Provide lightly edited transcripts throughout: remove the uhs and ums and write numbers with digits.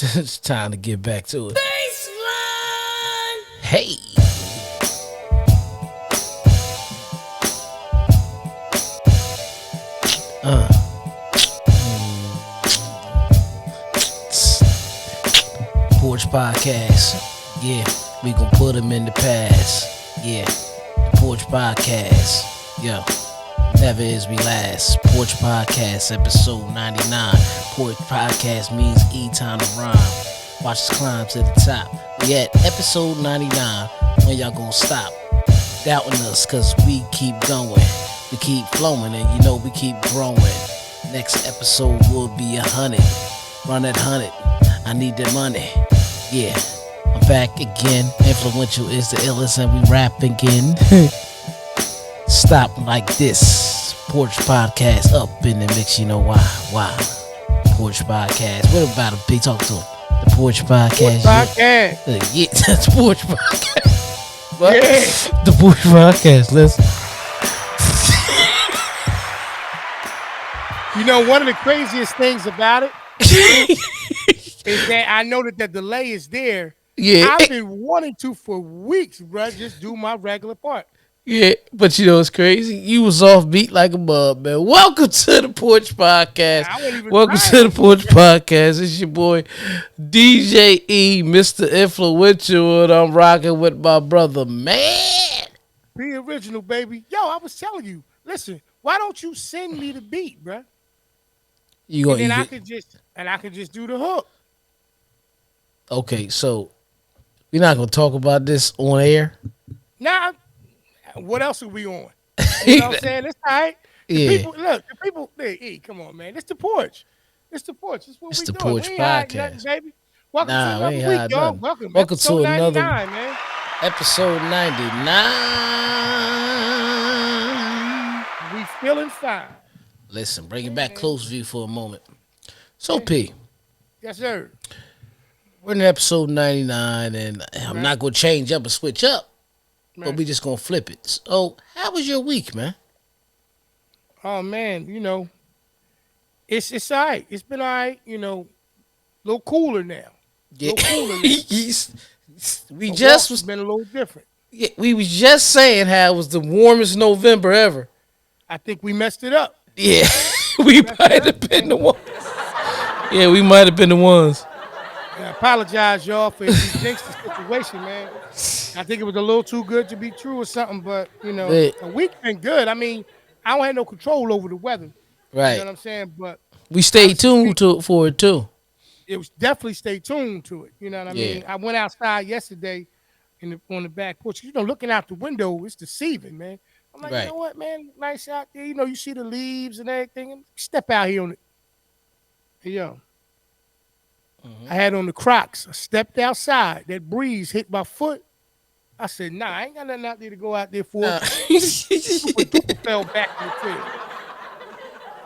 It's time to get back to it. Baseline. Hey. Uh. Porch Podcast. Yeah, we gon' put them in the past. Yeah, the Porch Podcast. Yo, never is we last. Porch Podcast, episode 99. Porch Podcast means E-time to rhyme. Watch us climb to the top. We at episode 99. When y'all gonna stop doubting us? Cause we keep going. We keep flowing and you know we keep growing. Next episode will be 100. Run that 100. I need that money. Yeah, I'm back again. Influential is the illest and we rap again. Stop like this. Porch Podcast up in the mix. You know why? Why? Porch Podcast. What about a big talk to him? The Porch Podcast. Porch Podcast. Yeah, that's Porch Podcast. What? Yeah. The Porch Podcast. Listen. You know, one of the craziest things about it is that I know that the delay is there. Yeah. I've been wanting to for weeks, bro. Just do my regular part. Yeah, but you know it's crazy. You was off beat like a bug, man. Welcome to the Porch Podcast. Welcome to the Porch Podcast. It's your boy DJ E, Mr. Influential, and I'm rocking with my brother, man. The original, baby. Yo, I was telling you. Listen, why don't you send me the beat, bro? You gonna and then I could just do the hook. Okay, so we're not gonna talk about this on air. Nah, what else are we on? You know what I'm saying? It's all right. The people, hey, come on, man. It's the porch. It's the porch. It's what it's we the doing. Porch we Podcast, nothing, baby. Welcome to we another ain't week, y'all. Welcome episode to another 99, man. episode 99. We feeling fine. Listen, bring it back close view for a moment. So P. Yes, sir. We're in episode 99, and I'm not going to change up and switch up, but we just going to flip it. So, how was your week, man? Oh, man, you know, it's all right. It's been all right, you know, a little cooler now. Yeah. It's been a little different. Yeah, we was just saying how it was the warmest November ever. I think we messed it up. Yeah, we might have been the ones. Yeah, we might have been the ones. I apologize, y'all, for if we jinxed the situation, man. I think it was a little too good to be true or something, but, you know, a week's been good. I mean, I don't have no control over the weather. Right. You know what I'm saying? But we stayed tuned for it, too. It was definitely stay tuned to it. You know what I mean? I went outside yesterday on the back porch. You know, looking out the window, it's deceiving, man. I'm like, you know what, man? Nice out there. You know, you see the leaves and everything. Step out here on it. Hey, yo. I had on the Crocs. I stepped outside. That breeze hit my foot. I said, nah, I ain't got nothing out there to go out there for. Super fell back in the field.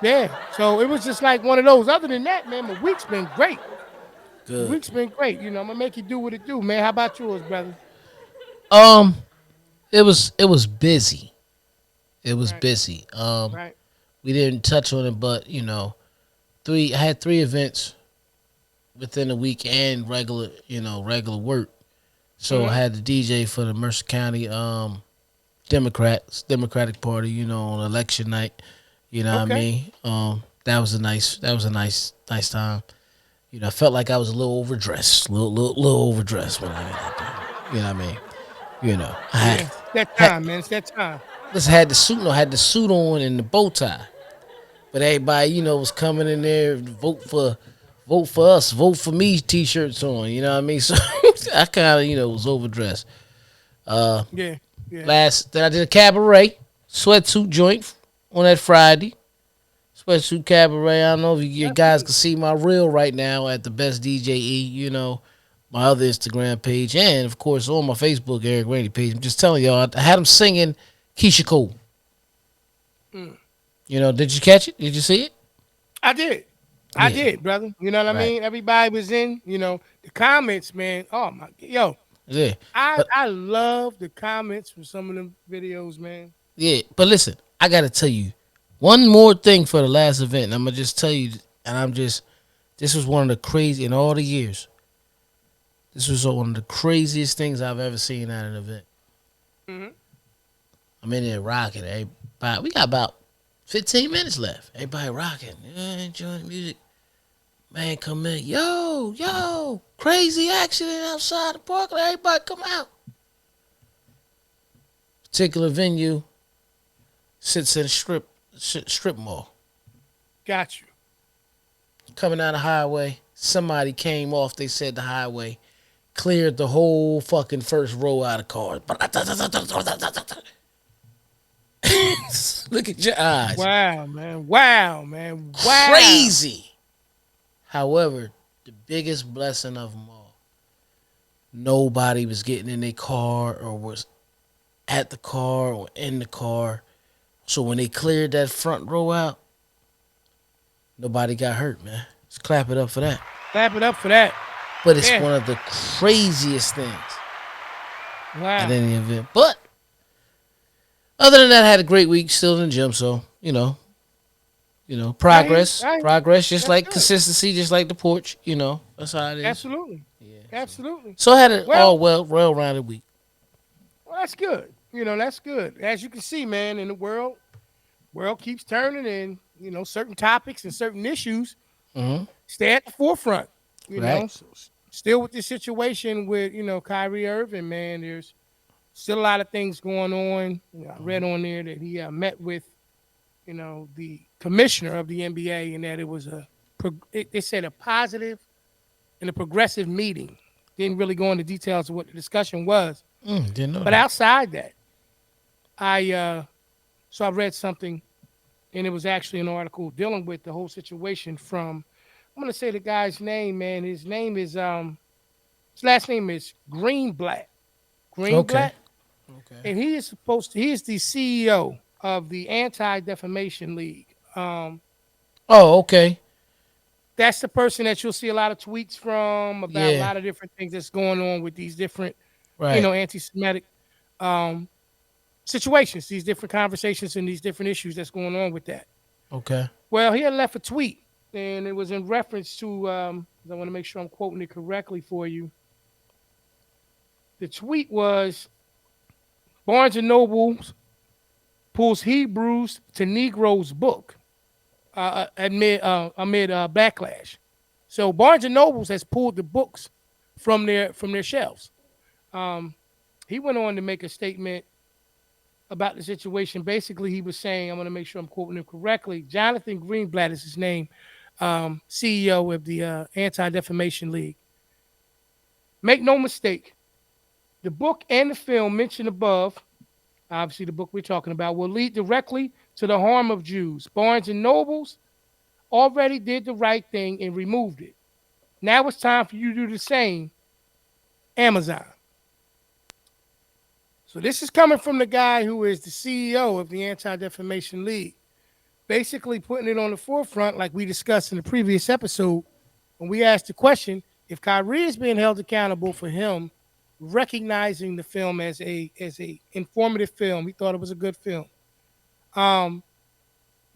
Yeah. So it was just like one of those. Other than that, man, my week's been great. Good. The week's been great. You know, I'm gonna make you do what it do, man. How about yours, brother? It was busy. It was busy. We didn't touch on it, but you know, I had 3 events within a week and regular work. So I had the DJ for the Mercer County Democratic Party, you know, on election night. You know what I mean? That was a nice time. You know, I felt like I was a little overdressed, little overdressed when I got out there. You know what I mean? You know, It's that time, man. It's that time. Listen, I had the suit on and the bow tie. But everybody, you know, was coming in there, vote for us, vote for me t-shirts on, you know what I mean? So I kind of, you know, was overdressed. Then I did a cabaret, sweatsuit joint on that Friday. Sweatsuit cabaret. I don't know if you guys can see my reel right now at the Best DJ E, you know, my other Instagram page, and of course on my Facebook Eric Rainey page. I'm just telling y'all, I had him singing Keisha Cole. You know, did you catch it? Did you see it? I did. I did, brother. You know what I mean? Everybody was in, you know, the comments, man. Oh my, yo. Yeah. I love the comments from some of them videos, man. Yeah, but listen, I gotta tell you one more thing for the last event. And I'm gonna just tell you, and I'm just This was one of the crazy in all the years. This was one of the craziest things I've ever seen at an event. Mm-hmm. I'm in there rocking. Everybody, we got about 15 minutes left. Everybody rocking. Yeah, enjoying the music. Man, come in. Yo, crazy accident outside the park. Everybody come out. Particular venue sits in a strip mall. Got you. Coming down the highway, somebody came off. They said the highway cleared the whole fucking first row out of cars. Look at your eyes. Wow, man. Wow, man. Wow. Crazy. However, the biggest blessing of them all, nobody was getting in their car or was at the car or in the car. So when they cleared that front row out, nobody got hurt, man. Let's clap it up for that. Clap it up for that. But it's Yeah. one of the craziest things at Wow. any event. But other than that, I had a great week. Still in the gym, so progress, I- progress. Just that's like good. consistency, just like the porch. That's how it is. Absolutely. Yeah. Absolutely. So I had an Well, all well-rounded week. well, that's good. That's good. As you can see, man, in the world keeps turning, and certain topics and certain issues Mm-hmm. stay at the forefront. Right. So still with this situation with Kyrie Irving, man, there's still a lot of things going on. I read on there that he met with the commissioner of the NBA, and that it was they said a positive and a progressive meeting. Didn't really go into details of what the discussion was, Didn't know but that. outside that, I read something, and it was actually an article dealing with the whole situation from, I'm gonna say the guy's name, man. His last name is Greenblatt. Okay. Greenblatt, Okay. and he is the CEO of the Anti Defamation League. Oh, okay. That's the person that you'll see a lot of tweets from about a Yeah. lot of different things that's going on with these different, Right. anti-Semitic um, situations, these different conversations, and these different issues that's going on with that. Okay. Well, he had left a tweet, and it was in reference to. I want to make sure I'm quoting it correctly for you. The tweet was Barnes and Noble pulls Hebrews to Negroes book amid backlash. So Barnes and Nobles has pulled the books from their shelves. Um, he went on to make a statement about the situation. Basically, he was saying, I'm going to make sure I'm quoting him correctly. Jonathan Greenblatt is his name, CEO of the Anti Defamation League. Make no mistake, the book and the film mentioned above, obviously the book we're talking about, will lead directly to the harm of Jews. Barnes and Nobles already did the right thing and removed it. Now it's time for you to do the same, Amazon. So this is coming from the guy who is the CEO of the Anti Defamation League, basically putting it on the forefront, like we discussed in the previous episode, when we asked the question if Kyrie is being held accountable for him recognizing the film as a informative film. He thought it was a good film. Um,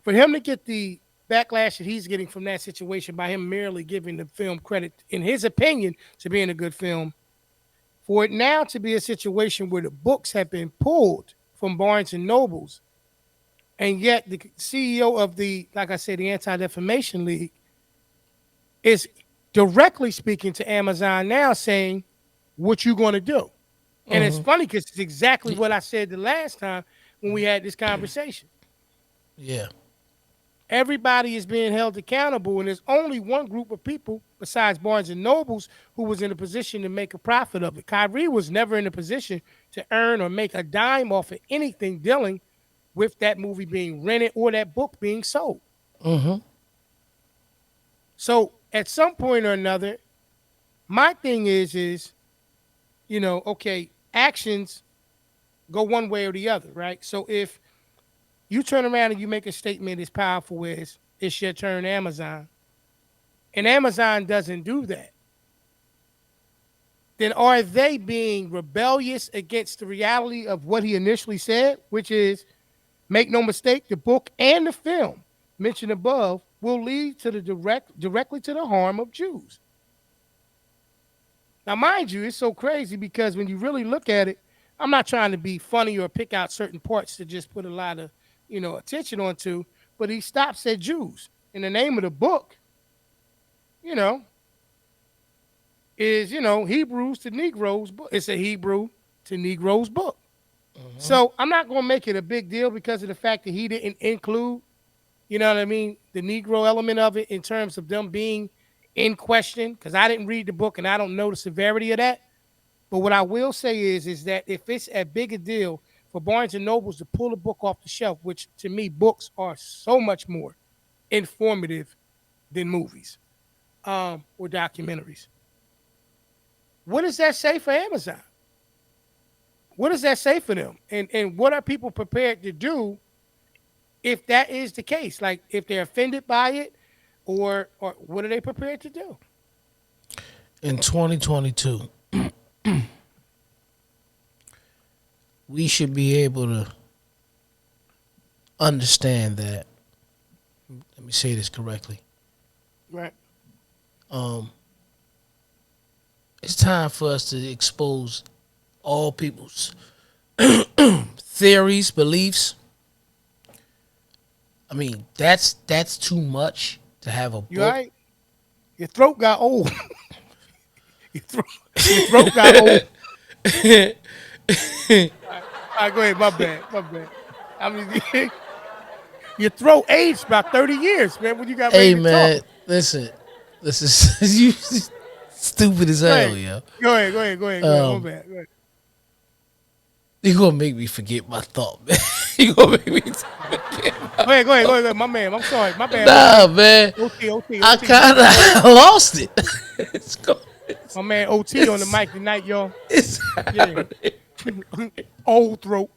for him to get the backlash that he's getting from that situation by him merely giving the film credit, in his opinion, to being a good film, for it now to be a situation where the books have been pulled from Barnes and Nobles, and yet the CEO of like I said, the Anti Defamation League is directly speaking to Amazon now, saying, "What you going to do?" And it's Mm-hmm. funny because it's exactly what I said the last time when we had this conversation. Yeah. Everybody is being held accountable, and there's only one group of people besides Barnes and Nobles who was in a position to make a profit of it. Kyrie was never in a position to earn or make a dime off of anything dealing with that movie being rented or that book being sold. Mm-hmm. So at some point or another, my thing is, okay, actions go one way or the other, right? So if you turn around and you make a statement as powerful as it's your turn, Amazon, and Amazon doesn't do that, then are they being rebellious against the reality of what he initially said, which is, make no mistake, the book and the film mentioned above will lead to the directly to the harm of Jews. Now, mind you, it's so crazy because when you really look at it, I'm not trying to be funny or pick out certain parts to just put a lot of, attention onto, but he stops at Jews. And the name of the book, you know, is, Hebrews to Negroes book. It's a Hebrew to Negroes book. Mm-hmm. So I'm not going to make it a big deal because of the fact that he didn't include, the Negro element of it in terms of them being in question. Because I didn't read the book and I don't know the severity of that. But what I will say is that if it's a big a deal for Barnes and Nobles to pull a book off the shelf, which to me books are so much more informative than movies or documentaries. What does that say for Amazon? What does that say for them? And what are people prepared to do if that is the case? Like if they're offended by it, or what are they prepared to do? In 2022, we should be able to understand that. Let me say this correctly. Right. Um, it's time for us to expose all people's theories, beliefs. I mean, that's too much to have a You book. all right? Your throat got old. your throat got old. All right, go ahead. My bad. My bad. I mean, your throat aged about 30 years, man, when you got ready Hey to talk. man, listen, this is you stupid as Go hell, ahead. yo. Go ahead. Go ahead. Go ahead. Go ahead. My Um, bad. Go ahead. you gonna make me forget my thought, man. You gonna make me Go ahead. Go ahead. Go ahead. Go ahead. My man. I'm sorry. My bad. nah, OT. man. OT. OT. I OT. My kind bad. Go ahead. of lost it. it's go, My man OT on the it's mic tonight, y'all. it's Yeah. Old throat.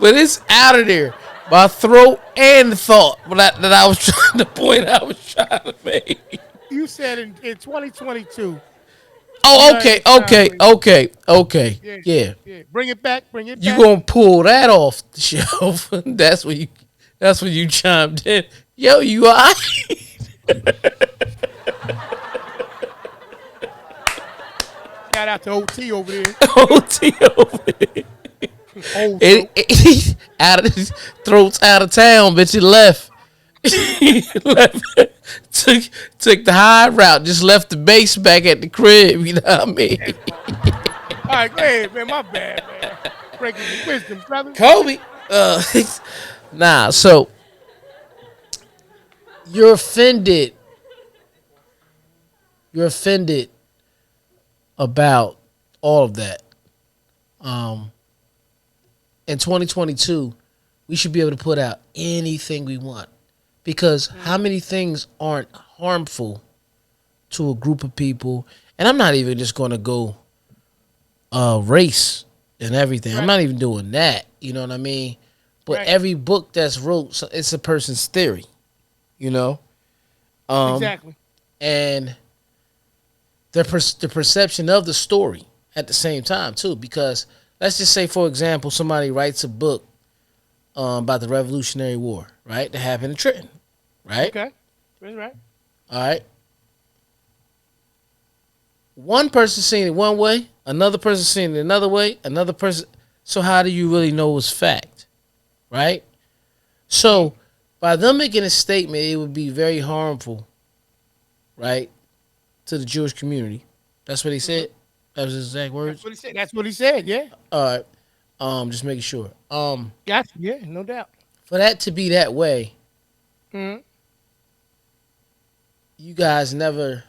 but it's out of there. My throat and thought that I was trying to point out, I was trying to make. You said in 2022, you Oh, are at okay, a time okay, where, okay, okay. yeah, Yeah, yeah. Bring it back. Bring it you back. gonna pull that off the shelf? That's when you chimed in. Yo, you alright? Shout out to OT over there. OT over there. Old throat. Out of his throats out of town, bitch. He left. He left. took took the high route. Just left the base back at the crib. You know what I mean? That's funny. All right, go ahead, man. My bad, man. Breaking your wisdom, brother. Kobe. Uh, nah. So you're offended. You're offended about all of that. Um, in 2022, we should be able to put out anything we want because how many things aren't harmful to a group of people? And I'm not even just going to go race and everything. I'm Right, not even doing that. You know what I mean? But right. every book that's wrote, it's a person's theory. You know, um, Exactly. and the perception of the story at the same time too. Because let's just say, for example, somebody writes a book about the Revolutionary War, right? That happened in Trenton, right? Okay. That's right. All right. One person seeing it one way, another person seeing it another way, another person. So how do you really know it's fact, right? So by them making a statement, it would be very harmful, right, to the Jewish community. That's what he Mm-hmm. said. That was his exact That's words. what he said. That's what he said. Yeah. All right. Just making sure. Gotcha. Yeah. No doubt. For that to be that way, Mm-hmm. you guys never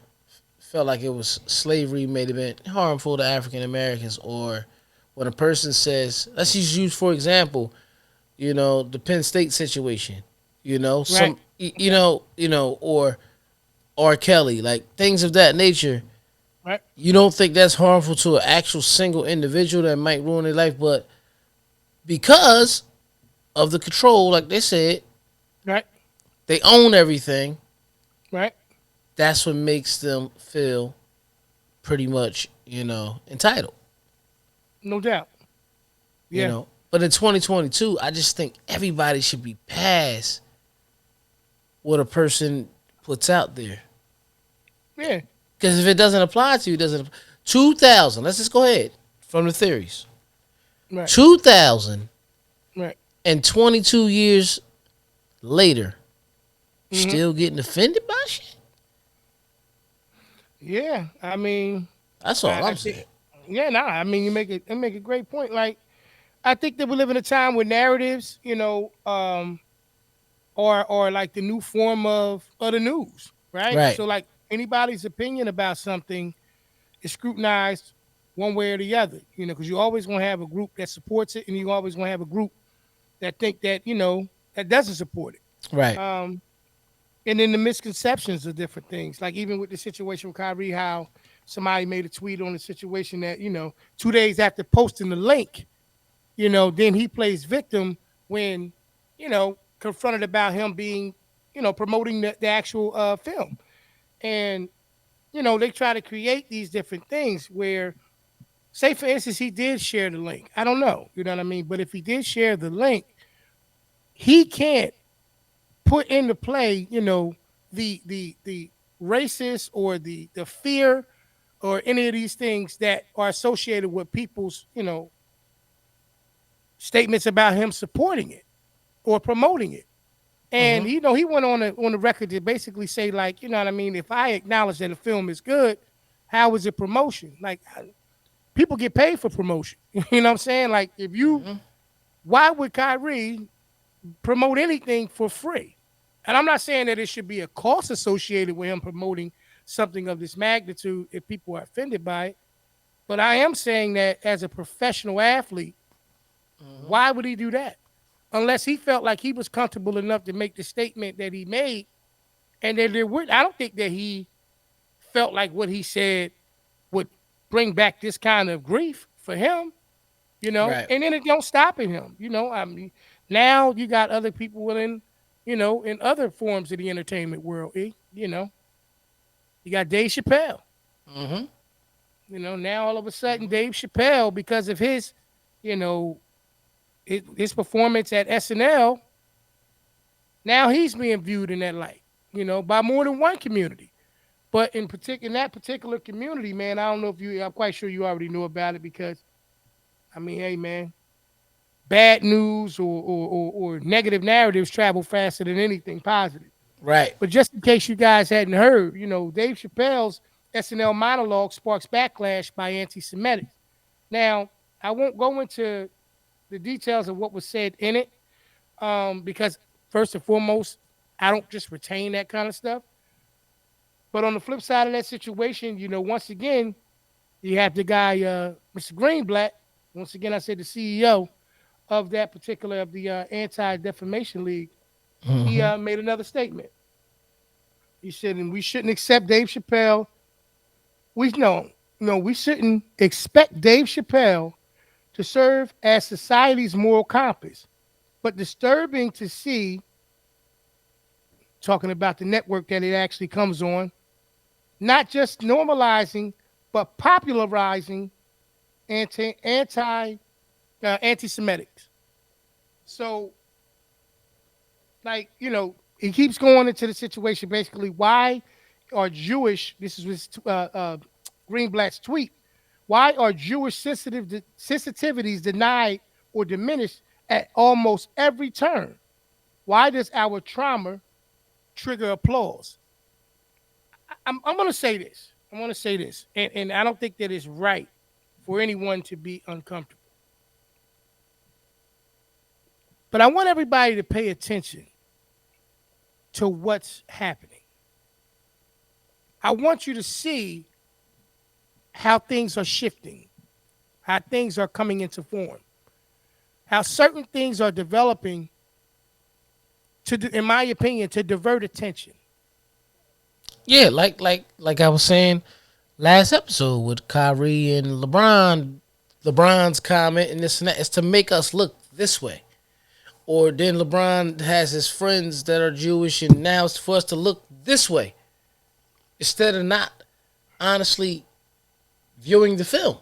felt like it was slavery made it been harmful to African Americans, or when a person says, let's just use for example, the Penn State situation, Right. Okay. or R. Kelly, like things of that nature. Right. You don't think that's harmful to an actual single individual that might ruin their life, but because of the control, like they said, Right. they own everything. Right. That's what makes them feel pretty much, entitled. No doubt. You Yeah. know, But in 2022, I just think everybody should be past what a person puts out there. Yeah. Because if it doesn't apply to you, it doesn't. 2000. Let's just go ahead from the theories. Right. 2000 Right. and 22 years later, Mm-hmm. still getting offended by shit. Yeah. I mean, That's all I I'm think. saying. Yeah. Nah. I mean, you make a great point. Like, I think that we live in a time where narratives, or like the new form of the news, right? Right. So like anybody's opinion about something is scrutinized one way or the other, because you always gonna have a group that supports it, and you always gonna have a group that think that that doesn't support it. Right. And then the misconceptions of different things, like even with the situation with Kyrie, how somebody made a tweet on the situation that 2 days after posting the link, then he plays victim when, confronted about him being, promoting the actual film. And, they try to create these different things where, say, for instance, he did share the link. I don't know, you know what I mean? But if he did share the link, he can't put into play, the racist or the fear or any of these things that are associated with people's, statements about him supporting it or promoting it. And Mm-hmm. he went on the record to basically say, like, you know what I mean, if I acknowledge that a film is good, how is it promotion? Like, people get paid for promotion. You know what I'm saying? Like, if you, Mm-hmm. why would Kyrie promote anything for free? And I'm not saying that it should be a cost associated with him promoting something of this magnitude if people are offended by it. But I am saying that as a professional athlete, Mm-hmm. why would he do that? Unless he felt like he was comfortable enough to make the statement that he made, and that there would, I don't think that he felt like what he said would bring back this kind of grief for him, Right. and then it don't stop at him, I mean, now you got other people in, in other forms of the entertainment world, you got Dave Chappelle, Mm-hmm. now all of a sudden Mm-hmm. Dave Chappelle, because of his, you know, his performance at SNL, now he's being viewed in that light, by more than one community. But in that particular community, man, I don't know if you, I'm quite sure you already know about it because, I mean, hey, man, bad news or negative narratives travel faster than anything positive. Right. But just in case you guys hadn't heard, Dave Chappelle's SNL monologue sparks backlash by anti-Semitics. Now, I won't go into the details of what was said in it, because first and foremost, I don't just retain that kind of stuff. But on the flip side of that situation, once again, you have the guy, Mr. Greenblatt. Once again, I said the CEO of that particular of the Anti Defamation League. He Mm-hmm. made another statement. He said, "And we shouldn't accept Dave Chappelle. We no, we shouldn't expect Dave Chappelle to serve as society's moral compass. But disturbing to see, talking about the network that it actually comes on, not just normalizing but popularizing anti-Semitics. So, like, he keeps going into the situation basically. Why are Jewish? This is his Greenblatt's tweet. Why are Jewish sensitivities denied or diminished at almost every turn? Why does our trauma trigger applause? I'm going to say this. I'm going to say this, and I don't think that it's right for anyone to be uncomfortable. But I want everybody to pay attention to what's happening. I want you to see how things are shifting, how things are coming into form, how certain things are developing in my opinion, to divert attention. Yeah, like I was saying last episode with Kyrie and LeBron. LeBron's comment and this and that is to make us look this way. Or then LeBron has his friends that are Jewish, and now it's for us to look this way instead of not honestly viewing the film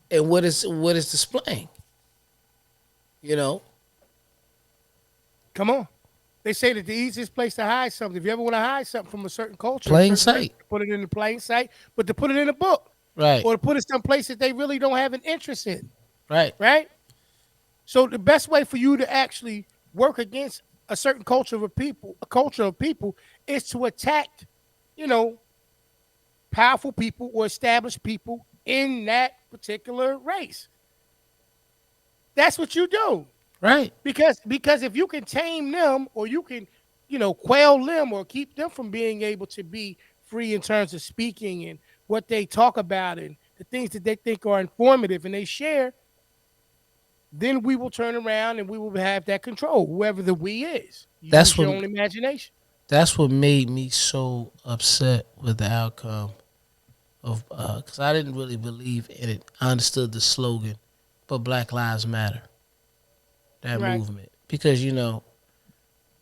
and what is displaying. You know, Come on. They say that the easiest place to hide something, if you ever want to hide something from a certain culture, a plain certain race, sight. put it in the plain sight, but to put it in a book Right, or to put it someplace that they really don't have an interest in, right. right? So the best way for you to actually work against a certain culture of people, is to attack, you know, powerful people or established people in that particular race. That's what you do. Right. Because if you can tame them or you can, quail them or keep them from being able to be free in terms of speaking and what they talk about and the things that they think are informative and they share, then we will turn around and we will have that control. Whoever the we is, you That's use what your own imagination. that's what made me so upset with the outcome of because I didn't really believe in it. I understood the slogan, but Black Lives Matter, that Right. movement, because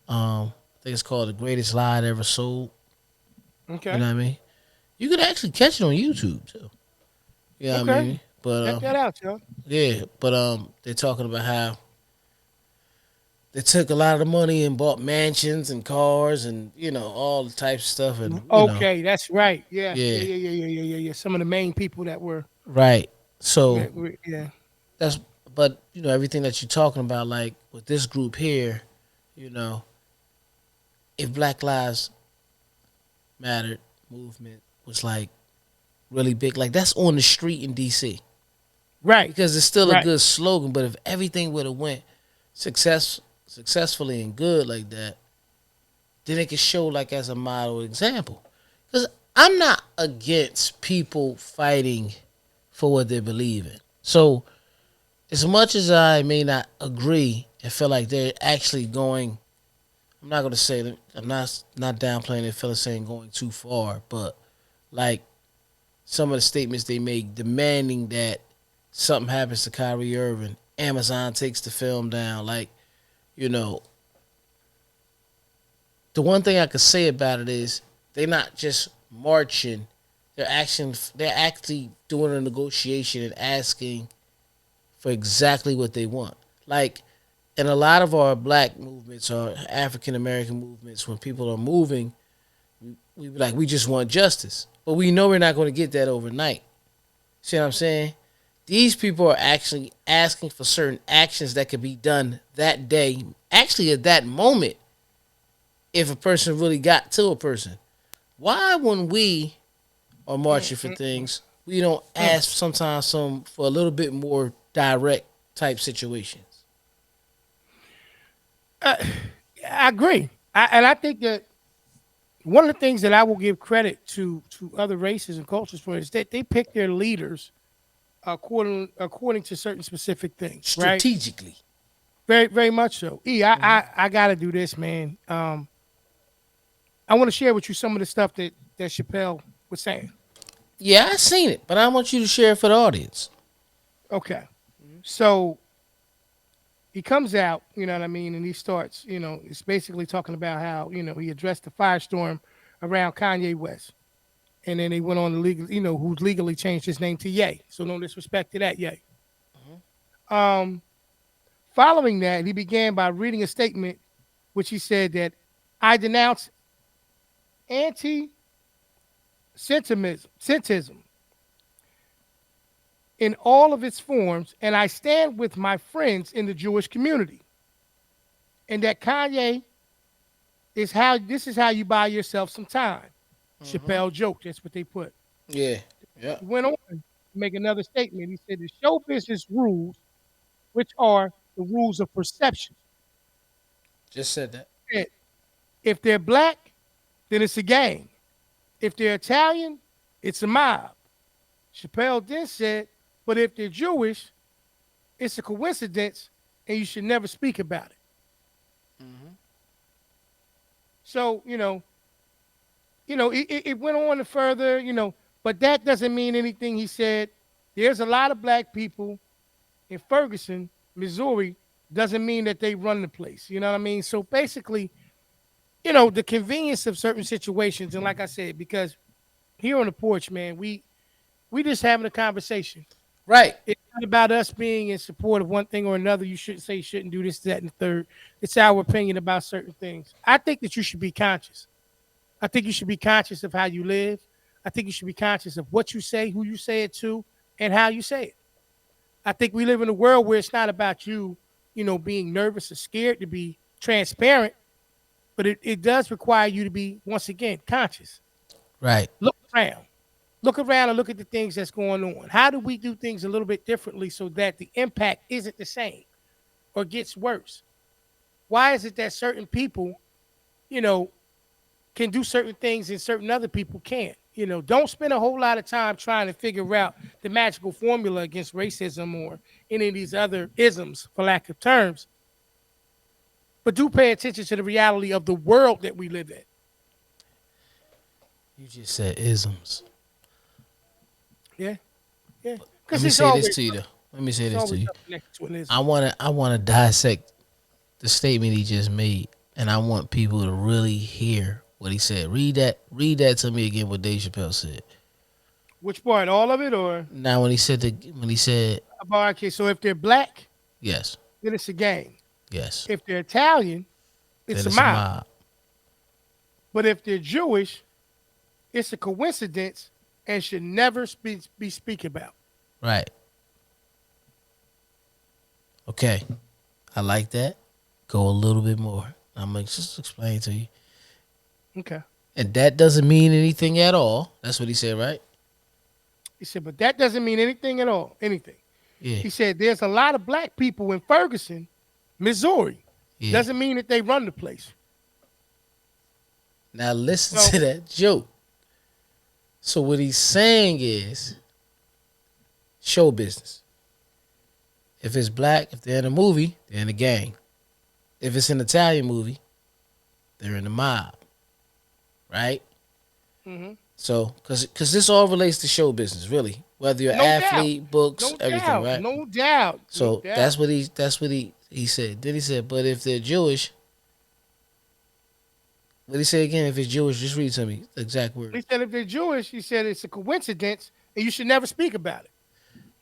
I think it's called the greatest lie ever sold. You Okay. know what I mean? You could actually catch it on YouTube too. You know what I Okay. mean? But Check that out, yo. yeah, but they're talking about how they took a lot of the money and bought mansions and cars and all the types of stuff and Okay, that's right. Yeah. Yeah. yeah, Yeah. Yeah. Yeah. Yeah. Yeah. Yeah. Some of the main people that right. So yeah. that's but everything that you're talking about, like with this group here, you know, if Black Lives Matter movement was like really big, like that's on the street in DC Right. because it's still a Right. good slogan. But if everything would have went successfully and good like that, then it could show like as a model example. Because I'm not against people fighting for what they believe in. So as much as I may not agree and feel like they're actually going, I'm not going to say that I'm not downplaying it. Feel like saying going too far, but like some of the statements they make demanding that something happens to Kyrie Irving, Amazon takes the film down. Like you know, the one thing I could say about it is they're not just marching. They're actually doing a negotiation and asking for exactly what they want. Like in a lot of our black movements or African American movements, when people are moving, we be like, we just want justice. But we know we're not going to get that overnight. See what I'm saying? These people are actually asking for certain actions that could be done that day, actually at that moment, if a person really got to a person. Why, when we are Mm, marching for mm, things, we don't mm. ask sometimes some for a little bit more direct type situations? Uh, I agree. And I think that one of the things that I will give credit to other races and cultures for is that they pick their leaders according to certain specific things, right? Strategically. Very very much so. I got to do this, man. I want to share with you some of the stuff that Chappelle was saying. Yeah, I seen it, but I want you to share it for the audience. Okay, so he comes out, you know what I mean, and he starts, it's basically talking about how he addressed the firestorm around Kanye West. And then he went on to who's legally changed his name to Ye. So no disrespect to that Ye. Um, Following that, he began by reading a statement which he said that I denounce anti-Semitism in all of its forms, and I stand with my friends in the Jewish community. And that Kanye this is how you buy yourself some time. Mm-hmm. Chappelle joked. That's what they put. Yeah. Yeah. He went on to make another statement. He said the show business rules, which are the rules of perception. Just said that. Said, if they're black, then it's a gang. If they're Italian, it's a mob. Chappelle then said, but if they're Jewish, it's a coincidence and you should never speak about it. Mm-hmm. So, it went on further, but that doesn't mean anything. He said, there's a lot of black people in Ferguson, Missouri, doesn't mean that they run the place. You know what I mean? So basically, the convenience of certain situations, and like I said, because here on the porch, man, we just having a conversation. Right. not about us being in support of one thing or another. You shouldn't say you shouldn't do this, that, and the third. It's our opinion about certain things. I think that you should be conscious. I think you should be conscious of how you live. I think you should be conscious of what you say, who you say it to, and how you say it. I think we live in a world where it's not about you, being nervous or scared to be transparent, but it does require you to be, once again, conscious. Right. Look around. Look around and look at the things that's going on. How do we do things a little bit differently so that the impact isn't the same or gets worse? Why is it that certain people, you know, can do certain things and certain other people can't? Don't spend a whole lot of time trying to figure out the magical formula against racism or any of these other isms, for lack of terms. But do pay attention to the reality of the world that we live in. You just said isms. Yeah, yeah. Let Because me say this to you though. Let me say it's this to always you. up connected to an ism. I wanna dissect the statement he just made, and I want people to really hear what he said. Read that to me again. What Dave Chappelle said. Which part? All of it, or Now, when he said about? Okay, so if they're black, yes, then it's a gang. yes, If they're Italian, it's then a it's a mob. mob. But if they're Jewish, it's a coincidence and should never be speak about. Right. Okay. I like that. Go a little bit more. I'm gonna just explain to you. Okay. And that doesn't mean anything at all. That's what he said, right? He said, but that doesn't mean anything at all. Anything. Yeah. He said, there's a lot of black people in Ferguson, Missouri. Yeah. Doesn't mean that they run the place. Now listen So, to that joke. So what he's saying is show business. If it's black, if they're in a movie, they're in a gang. If it's an Italian movie, they're in the mob. Right? hmm So, cause this all relates to show business, really. Whether you're an no doubt. athlete, books, No everything, doubt. right? No doubt. No So doubt. that's what he said. Then he said, but if they're Jewish, what did he say again? If it's Jewish, just read to me the exact word. He said, if they're Jewish, he said it's a coincidence and you should never speak about it.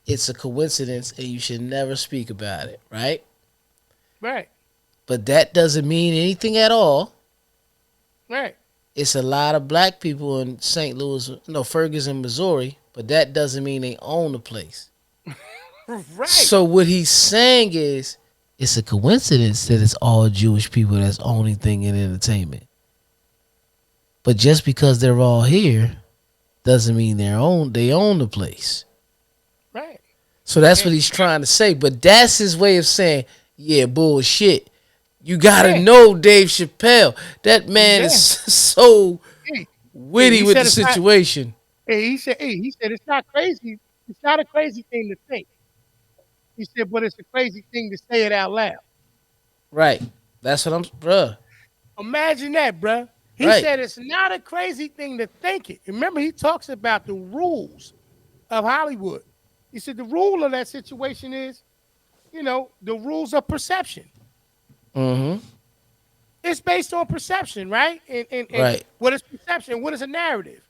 It's a coincidence, and you should never speak about it, right? Right. But that doesn't mean anything at all. Right. It's a lot of black people in St. Louis, no, Ferguson, Missouri, but that doesn't mean they own the place. Right. So what he's saying is, it's a coincidence that it's all Jewish people that's owning thing in entertainment. But just because they're all here, doesn't mean they own the place. Right. So that's what he's trying to say. But that's his way of saying, yeah, bullshit. You gotta Yeah. know Dave Chappelle. That man Yeah. is so Hey, witty he with said the it's not. situation. He said it's not crazy. It's not a crazy thing to think. He said, but it's a crazy thing to say it out loud. Right. That's what I'm, bruh. Imagine that, bruh. He Right. said it's not a crazy thing to think it. Remember, he talks about the rules of Hollywood. He said the rule of that situation is, the rules of perception. Mm-hmm. It's based on perception, right? And Right. what is perception? What is a narrative?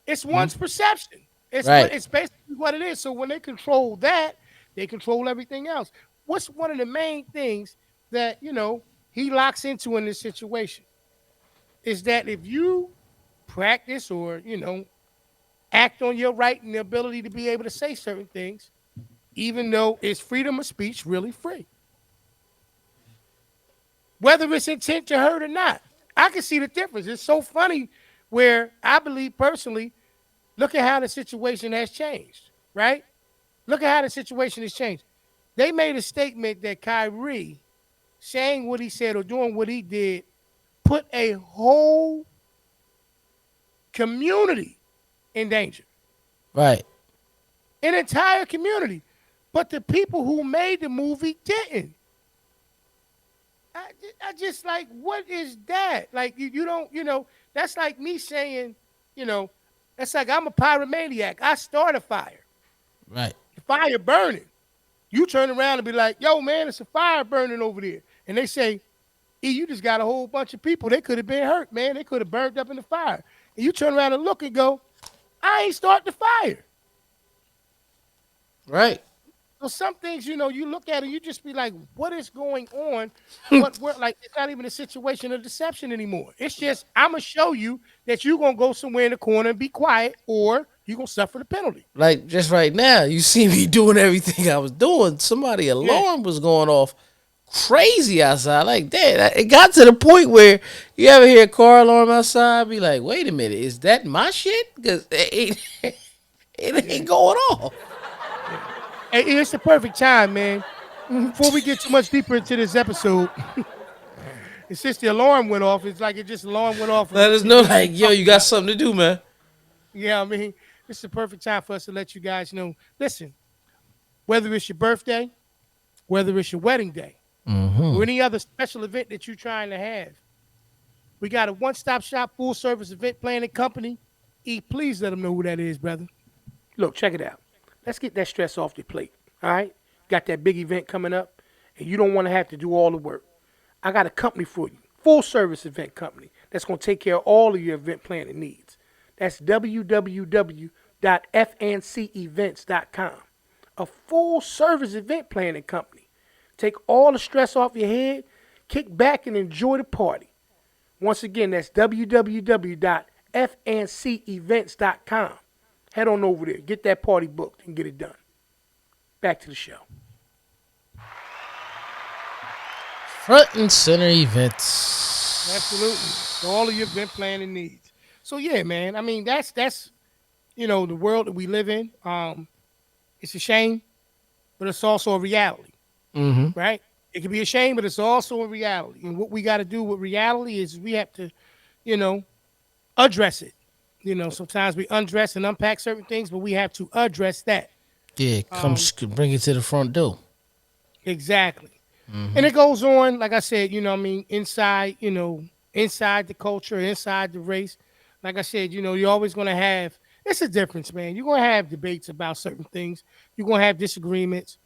It's one's perception. Right. It's basically what it is. So when they control that, they control everything else. What's one of the main things that he locks into in this situation is that if you practice or act on your right and the ability to be able to say certain things, even though it's freedom of speech really free, whether it's intent to hurt or not. I can see the difference. It's so funny where I believe personally, look at how the situation has changed, right? Look at how the situation has changed. They made a statement that Kyrie saying what he said or doing what he did put a whole community in danger, Right. an entire community. But the people who made the movie didn't. I just like, what is that? Like, you don't, that's like me saying, you know, that's like I'm a pyromaniac. I start a fire. Right. The fire burning. You turn around and be like, yo, man, it's a fire burning over there. And they say, E, you just got a whole bunch of people. They could have been hurt, man. They could have burned up in the fire. And you turn around and look and go, I ain't start the fire. Right. So some things, you look at it, you just be like, what is going on? What we're like, it's not even a situation of deception anymore. It's just I'm gonna show you that you're gonna go somewhere in the corner and be quiet, or you're gonna suffer the penalty. Like just right now, you see me doing everything I was doing. Somebody Yeah. alarm was going off crazy outside. Like that, it got to the point where you ever hear a car alarm outside, be like, wait a minute, is that my shit? Because it Yeah. ain't going off. Yeah. Hey, it's the perfect time, man. Before we get too much deeper into this episode, and since the alarm went off, it's like it just alarm went off and Let us it know, just like, been yo, you talking got about. something to do, man. Yeah, I mean, it's the perfect time for us to let you guys know. Listen, whether it's your birthday, whether it's your wedding day, or Mm-hmm. any other special event that you're trying to have, we got a one-stop shop, full-service event planning company. Please let them know who that is, brother. Look, check it out. Let's get that stress off your plate. All right, got that big event coming up, and you don't want to have to do all the work. I got a company for you, full service event company that's going to take care of all of your event planning needs. That's www.fncevents.com. A full service event planning company. Take all the stress off your head, kick back and enjoy the party. Once again, that's www.fncevents.com. Head on over there, get that party booked, and get it done. Back to the show. Front and center events. Absolutely. All of your event planning needs. So yeah, man. I mean, that's the world that we live in. It's a shame, but it's also a reality, Mm-hmm. right? It can be a shame, but it's also a reality. And what we got to do with reality is we have to, you know, address it. Sometimes we undress and unpack certain things, but we have to address that. Yeah, Um, bring it to the front door. exactly. And Mm-hmm. it goes on, like I said, I mean, inside the culture, inside the race. Like I said, you're always going to have, it's a difference, man. You're going to have debates about certain things. You're going to have disagreements.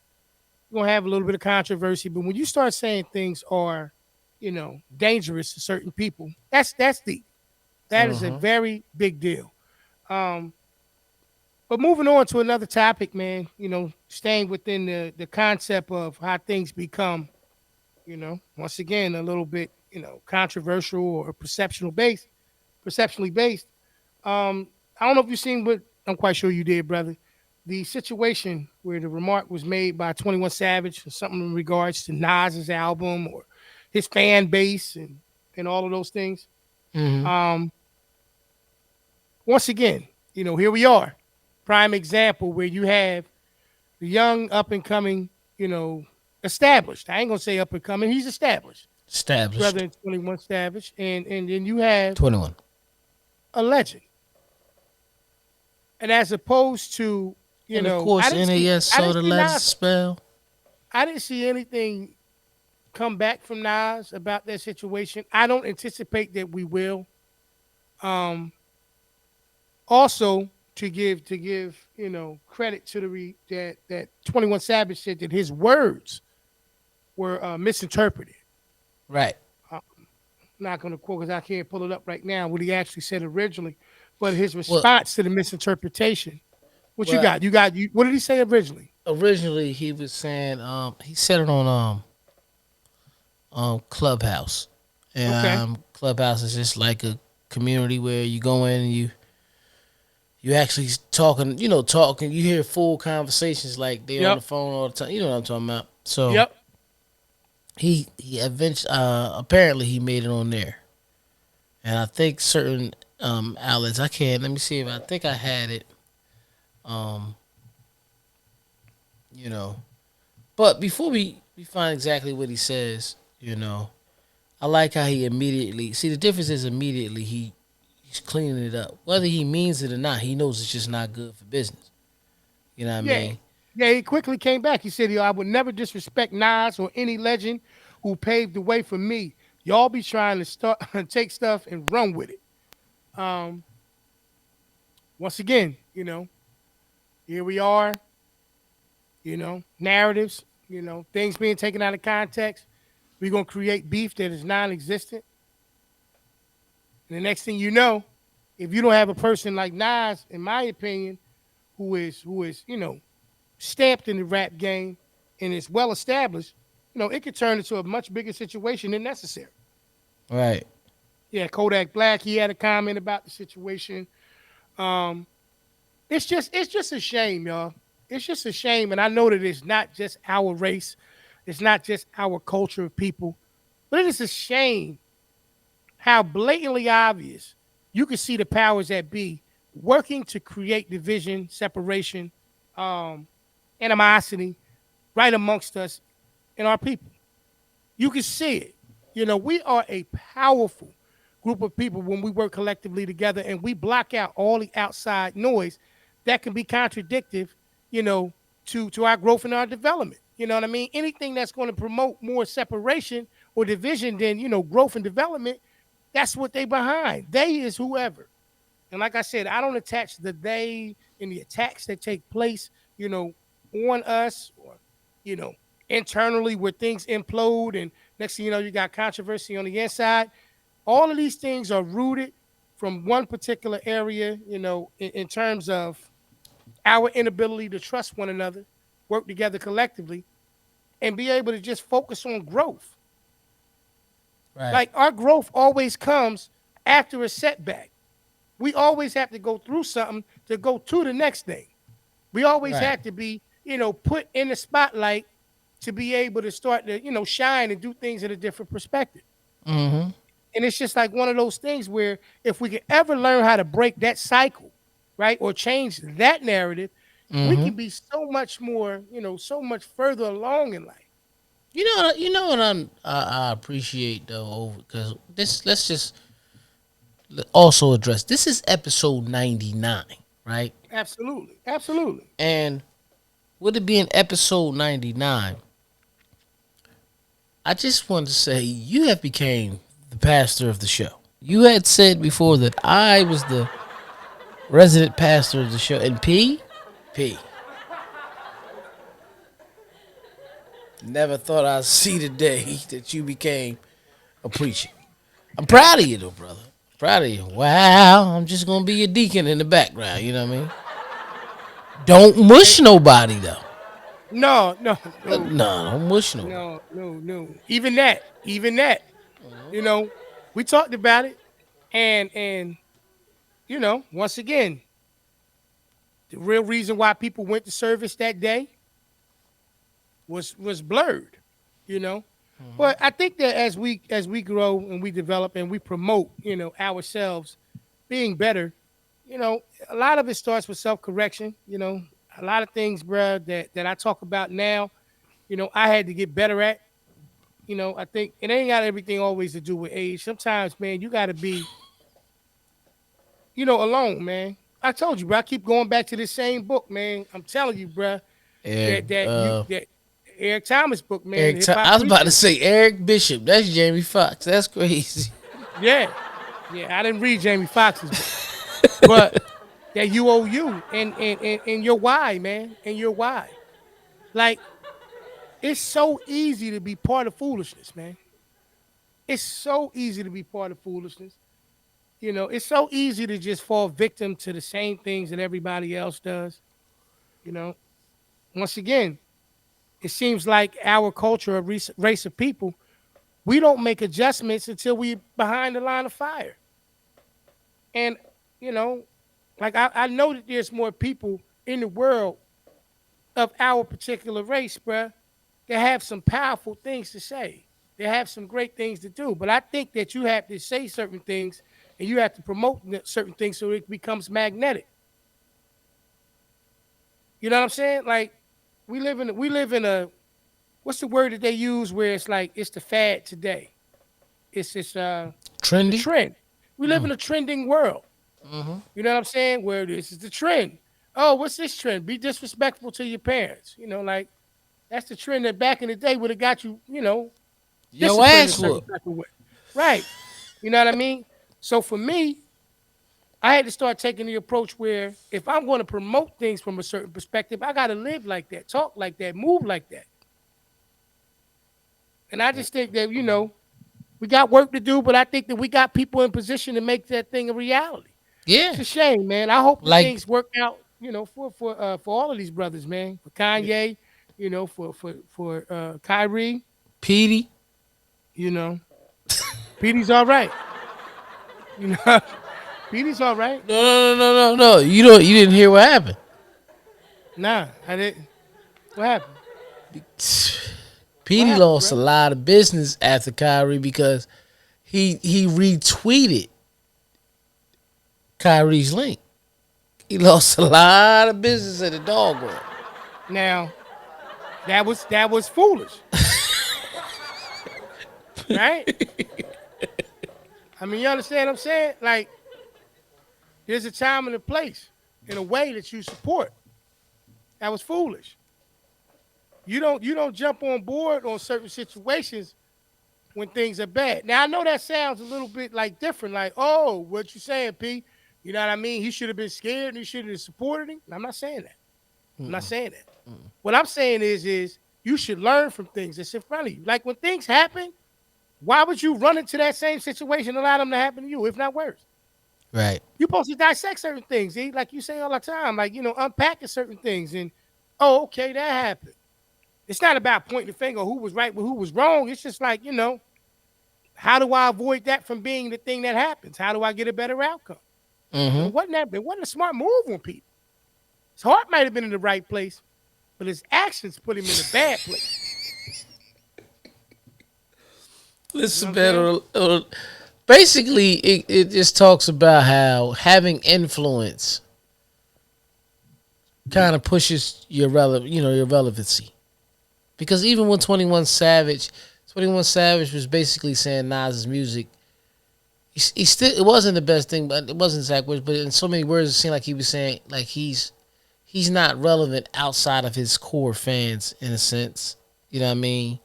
You're going to have a little bit of controversy. But when you start saying things are, dangerous to certain people, that's deep. That is a Uh-huh. very big deal. Um, but moving on to another topic, man, staying within the concept of how things become once again, a little bit, controversial or perceptionally based. I don't know if you've seen, but I'm quite sure you did, brother. The situation where the remark was made by 21 Savage or something in regards to Nas's album or his fan base and all of those things. Mm-hmm. Um, Once again, here we are. Prime example where you have the young up and coming, established. I ain't gonna say up and coming, he's established Established. brother in 21 Savage, and then you have 21. a legend. And as opposed to, And of course, NAS I saw didn't the see last Nas, spell. I didn't see anything come back from Nas about that situation. I don't anticipate that we will. Um, Also to give credit to that 21 Savage said that his words were misinterpreted. Right. I'm not going to quote because I can't pull it up right now what he actually said originally, but his Well, response to the misinterpretation. What you well, got? You. What did he say originally? originally he was saying, he said it on Clubhouse, and Okay. Clubhouse is just like a community where you go in and you actually talking, talking. You hear full conversations like they on the Yep. phone all the time. You know what I'm talking about. So Yep. he eventually, apparently he made it on there, and I think certain outlets. I can't. Let me see if I think I had it. Um, you know, but before we find exactly what he says, I like how he immediately see the difference is immediately he's cleaning it up. Whether he means it or not, he knows it's just not good for business. You know what I Yeah. mean? Yeah. He quickly came back. He said, "I would never disrespect Nas or any legend who paved the way for me. Y'all be trying to start take stuff and run with it." Um, Once again, here we are. Narratives. Things being taken out of context. We're gonna create beef that is non-existent. And the next thing you know, if you don't have a person like Nas, in my opinion, who is stamped in the rap game and is well established, it could turn into a much bigger situation than necessary. Right. Yeah, Kodak Black, he had a comment about the situation. Um, it's just a shame, y'all. It's just a shame, and I know that it's not just our race, it's not just our culture of people, but it is a shame how blatantly obvious you can see the powers that be working to create division, separation, um, animosity right amongst us and our people. You can see it. We are a powerful group of people when we work collectively together and we block out all the outside noise that can be contradictive, you know, to our growth and our development. You know what I mean? Anything that's going to promote more separation or division than, growth and development, that's what they behind. They is whoever. And like I said, I don't attach the they in the attacks that take place, on us or, you know, internally where things implode and next thing you know, you got controversy on the inside. All of these things are rooted from one particular area, in terms of our inability to trust one another, work together collectively, and be able to just focus on growth. Right. Like our growth always comes after a setback. We always have to go through something to go to the next thing. We always Right. have to be, put in the spotlight to be able to start to, shine and do things in a different perspective. Mm-hmm. And it's just like one of those things where if we could ever learn how to break that cycle, right, or change that narrative, we Mm-hmm. can be so much more, so much further along in life. You know what I appreciate though over because this let's just also address this is episode 99, right? Absolutely. Absolutely. And with it being episode 99, I just want to say you have became the pastor of the show. You had said before that I was the resident pastor of the show, and P, never thought I'd see the day that you became a preacher. I'm proud of you though, brother. Proud of you. Wow, I'm just gonna be a deacon in the background. You know what I mean? Don't Hey, mush nobody though. no, no, no, No, don't mush nobody. no, no, no. Even that, you know, we talked about it, and once again, the real reason why people went to service that day was blurred, you know. But I think that as we grow and we develop and we promote, ourselves being better, a lot of it starts with self correction. A lot of things, bruh, that I talk about now, I had to get better at. I think it ain't got everything always to do with age. Sometimes, man, you got to be, alone, man. I told you, bro. I keep going back to this same book, man. I'm telling you, bro, Eric, that Eric Thomas book, man, Eric. the hip I hop was about to preacher. say Eric Bishop. That's Jamie Foxx. That's crazy. Yeah, yeah. I didn't read Jamie Foxx's book, but that UOU and your why, man, and your why. Like it's so easy to be part of foolishness, man. It's so easy to be part of foolishness. It's so easy to just fall victim to the same things that everybody else does. You know, once again, it seems like our culture of race of people, we don't make adjustments until we behind the line of fire. And, you know, like I know that there's more people in the world of our particular race, bruh, that have some powerful things to say. They have some great things to do. But I think that you have to say certain things and you have to promote certain things so it becomes magnetic. You know what I'm saying? Like we live in a what's the word that they use where it's like it's the fad today. It's the Trendy. trend. We live in a trending world. You know what I'm saying? Where this is the trend. Oh, what's this trend? Be disrespectful to your parents. Like that's the trend that back in the day would have got you, Yo, disciplined a ass certain whoop. type of way. Right. You know what I mean? So for me, I had to start taking the approach where if I'm going to promote things from a certain perspective, I got to live like that, talk like that, move like that. And I just think that, we got work to do, but I think that we got people in position to make that thing a reality. Yeah. It's a shame, man. I hope that Like things work out, for all of these brothers, man. For Kanye, for Kyrie, Petey. you know, Petey's all right. You know, Petey's all right. No. You didn't hear what happened. Nah, I didn't. What happened? What Petey happened, lost a bro? lot of business after Kyrie because he retweeted Kyrie's link. He lost a lot of business at the dog world. Now that was foolish, right? I mean, you understand what I'm saying? Like, there's a time and a place in a way that you support. That was foolish. You don't jump on board on certain situations when things are bad. Now I know that sounds a little bit like different, like, oh, what you saying, P? You know what I mean? He should have been scared and he should have supported him. I'm not saying that. I'm not saying that. What I'm saying is you should learn from things that's in front of you. Like when things happen, why would you run into that same situation and allow them to happen to you, if not worse? Right. You're supposed to dissect certain things, like you say all the time, like unpacking certain things and oh, okay, that happened. It's not about pointing the finger who was right but who was wrong. It's just like, how do I avoid that from being the thing that happens? How do I get a better outcome? Mm-hmm. It wasn't a smart move on Pete. His heart might have been in the right place, but his actions put him in a bad place. You know Listen, what I'm saying? man. Basically, it just talks about how having influence kind of pushes your relevancy. Because even when 21 Savage was basically saying Nas's music, he still it wasn't the best thing, but it wasn't exact words. But in so many words, it seemed like he was saying like he's not relevant outside of his core fans in a sense. You know what I mean?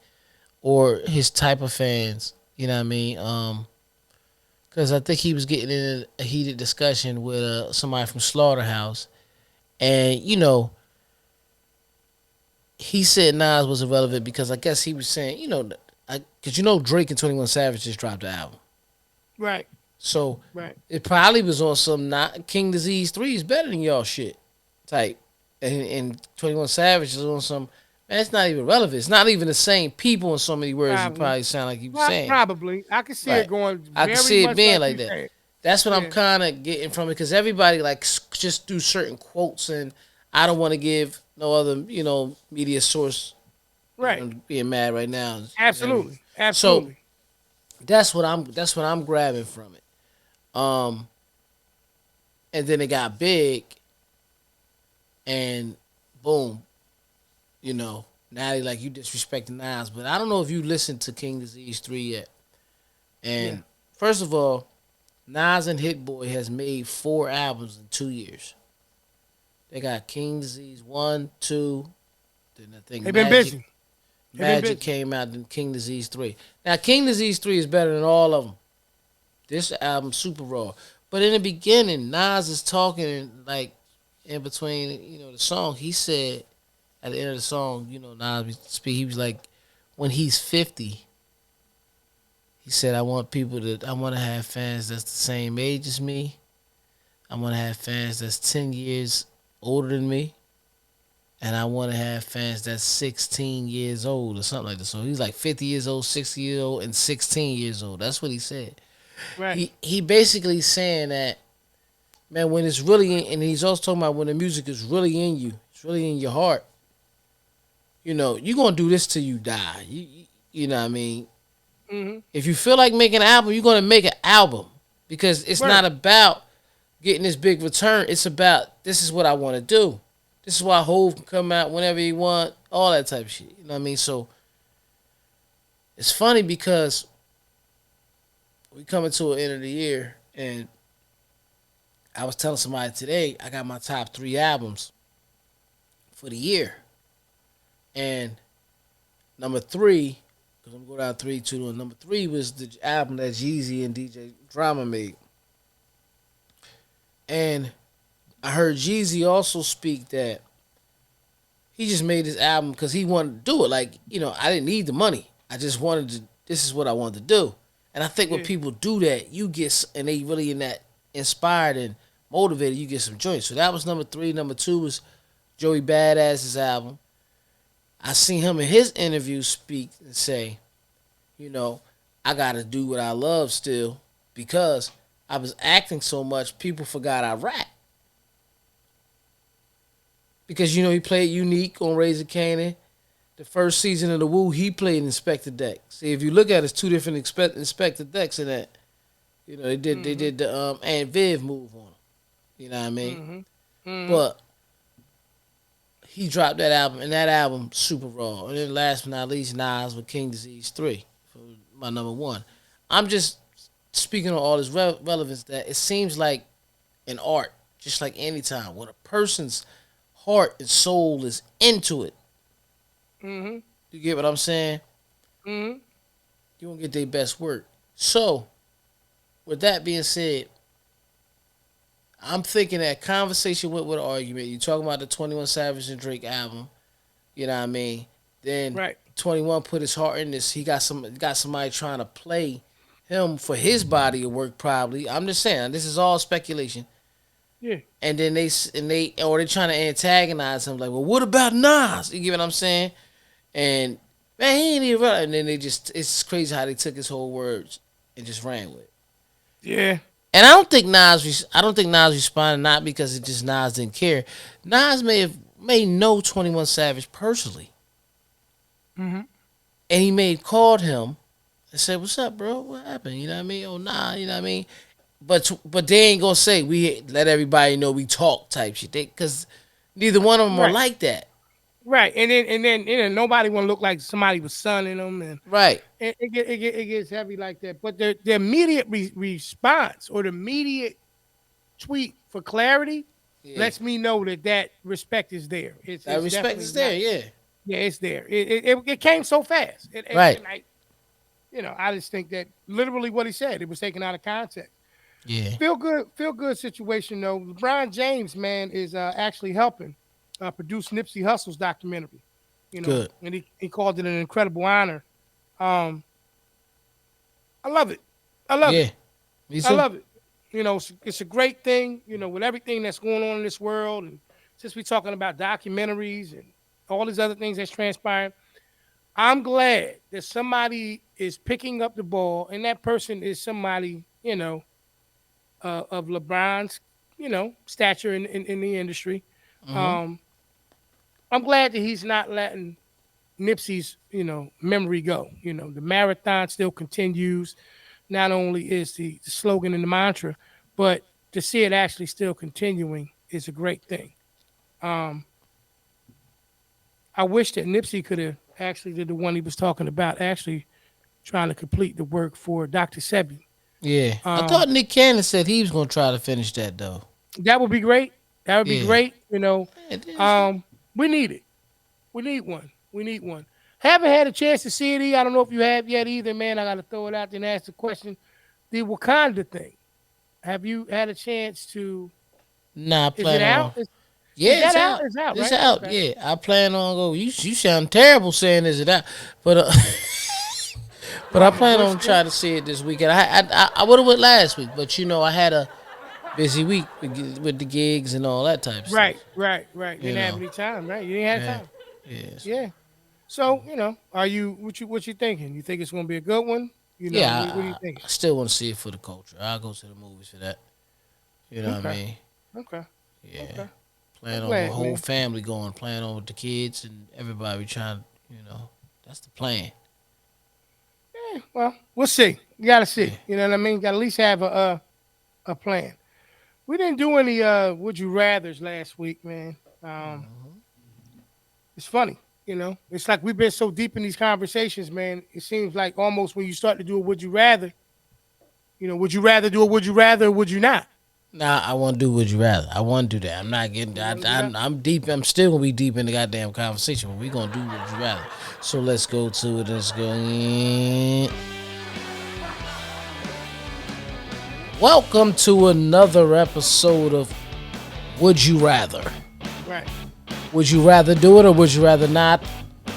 Or his type of fans. You know what I mean? Because I think he was getting in a heated discussion with somebody from Slaughterhouse, and he said Nas was irrelevant because I guess he was saying, because Drake and 21 Savage just dropped the album, Right, so right. it probably was on some not King Disease 3 is better than y'all shit type, and 21 Savage is on some. Man, it's not even relevant. It's not even the same people in so many words. You Probably. probably sound like you were saying. Probably. I can see it Right. going I can very see it much being like like you that. said. That's what I'm Yeah. kind of getting from it because everybody like just do certain quotes, and I don't want to give no other media source. Right. I'm being mad right now. Absolutely. So Absolutely. that's what I'm grabbing from it. And then it got big, and boom, now they like you disrespecting Nas. But I don't know if you listened to King Disease 3 yet. Yeah. And first of all, Nas and Hit Boy has made 4 albums in 2 years. They got King Disease 1, 2, then I think They've been busy. They've been Magic busy. came out, then King Disease 3. Now King Disease 3 is better than all of them. This album super raw. But in the beginning, Nas is talking like in between, the song. He said at the end of the song, Nas speak. He was like, when he's 50, he said, I want to have fans that's the same age as me. I want to have fans that's 10 years older than me. And I want to have fans that's 16 years old or something like that. So he's like 50 years old, 60 years old, and 16 years old. That's what he said. Right. He basically saying that, man, when it's really and he's also talking about when the music is really in you, it's really in your heart. You're gonna do this till you die. You know what I mean? Mm-hmm. If you feel like making an album, you're gonna make an album because it's Right. not about getting this big return. It's about this is what I want to do. This is why Hove can come out whenever he want, all that type of shit. You know what I mean? So it's funny because we coming to an end of the year, and I was telling somebody today I got my top 3 albums for the year, and number 3, because I'm going down 3, 2, 1. Number 3 was the album that Jeezy and DJ Drama made, and I heard Jeezy also speak that he just made this album because he wanted to do it. Like, I didn't need the money. I just wanted to. This is what I wanted to do. And I think when Yeah. people do that, you get and they really in that inspired and motivated, you get some joints. So that was number 3. Number 2 was Joey Badass's album. I seen him in his interview speak and say, you know, I gotta do what I love still because I was acting so much, people forgot I rap. Because he played Unique on Raising Canaan. The first season of the Woo, he played Inspector Deck. See, if you look at it, it's 2 different Inspector Decks in that. They did the Aunt Viv move on him. You know what I mean? But he dropped that album, and that album super raw. And then last but not least, Nas with King Disease 3 for my number 1. I'm just speaking on all this relevance that it seems like an art, just like any time, when a person's heart and soul is into it. You get what I'm saying? You won't get their best work. So, with that being said, I'm thinking that conversation went with an argument. You talking about the 21 Savage and Drake album, you know what I mean? Then 21 put his heart in this. He got somebody trying to play him for his body of work. Probably. I'm just saying. This is all speculation. Yeah. And then they trying to antagonize him. Like, well, what about Nas? You get what I'm saying? And man, he ain't even. And then it's crazy how they took his whole words and just ran with it. Yeah. And I don't think Nas responded not because it just Nas didn't care. Nas may know 21 Savage personally. And he called him and said, "What's up, bro? What happened? You know what I mean? Oh, nah, you know what I mean?" But they ain't gonna say we let everybody know we talk type shit. Because neither one of them are like that. Right, and then nobody want to look like somebody was sunning them, and it gets heavy like that. But the immediate response or the immediate tweet for clarity lets me know that respect is there. That respect is there, yeah, it's there. It came so fast, right? And I just think that literally what he said, it was taken out of context. Yeah, feel good situation though. LeBron James, man, is actually helping. Produced Nipsey Hussle's documentary, Good. And he called it an incredible honor. I love it. Me too. I love it. It's a great thing. With everything that's going on in this world, and since we're talking about documentaries and all these other things that's transpiring, I'm glad that somebody is picking up the ball, and that person is somebody of LeBron's stature in the industry. I'm glad that he's not letting Nipsey's, memory go. The marathon still continues. Not only is the slogan and the mantra, but to see it actually still continuing is a great thing. I wish that Nipsey could have actually did the one he was talking about, actually trying to complete the work for Dr. Sebi. Yeah. I thought Nick Cannon said he was going to try to finish that, though. That would be great. That would be great. We need it. We need one. Haven't had a chance to see it. I don't know if you have yet either, man. I got to throw it out there and ask the question. The Wakanda thing. Have you had a chance to? Nah, I plan is it out? It's out. It's out. It's right? out. Okay. Yeah, I plan on go. You sound terrible saying is it out, but but I plan on trying to see it this weekend. I would have went last week, but I had a busy week with the gigs and all that type of Right. stuff. Didn't have any time, right? You didn't have time. Yes. Yeah. So, are you what you thinking? You think it's gonna be a good one? What do you think? I still want to see it for the culture. I'll go to the movies for that. You know what I mean? Okay. Yeah. Okay. Plan on the whole family going, plan on with the kids and everybody trying, that's the plan. Yeah, well, we'll see. You gotta see. You know what I mean? You gotta at least have a plan. We didn't do any would you rathers last week, man. It's funny, It's like we've been so deep in these conversations, man. It seems like almost when you start to do a would you rather, would you rather do a would you rather or would you not? Nah, I want to do would you rather. I want to do that. I'm not getting. I'm deep. I'm still gonna be deep in the goddamn conversation, but we gonna do would you rather. So let's go to it. Let's go. Welcome to another episode of Would You Rather. Right. Would you rather do it or would you rather not?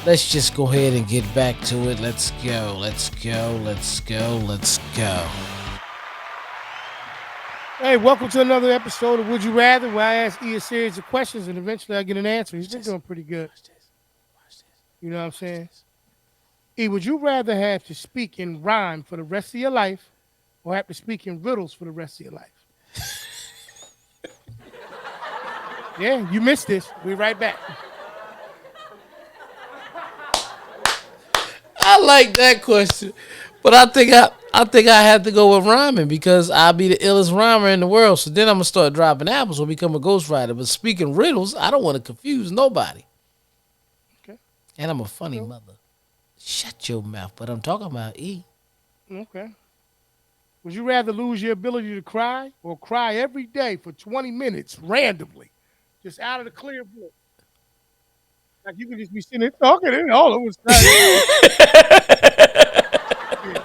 Let's just go ahead and get back to it. Let's go. Hey, welcome to another episode of Would You Rather, where I ask E a series of questions and eventually I get an answer. He's Watch been this. doing pretty good. Watch this. Watch this. You know what I'm Watch saying? this. E, would you rather have to speak in rhyme for the rest of your life or have to speak in riddles for the rest of your life? Yeah, you missed this. We're right back. I like that question, but I think I have to go with rhyming because I'll be the illest rhymer in the world. So then I'm gonna start dropping apples or become a ghostwriter. But speaking riddles, I don't want to confuse nobody, Okay. and I'm a funny Okay. mother. Shut your mouth. But I'm talking about E. Okay. Would you rather lose your ability to cry or cry every day for 20 minutes randomly, just out of the clear blue? Like you could just be sitting there talking and all of a sudden, yeah,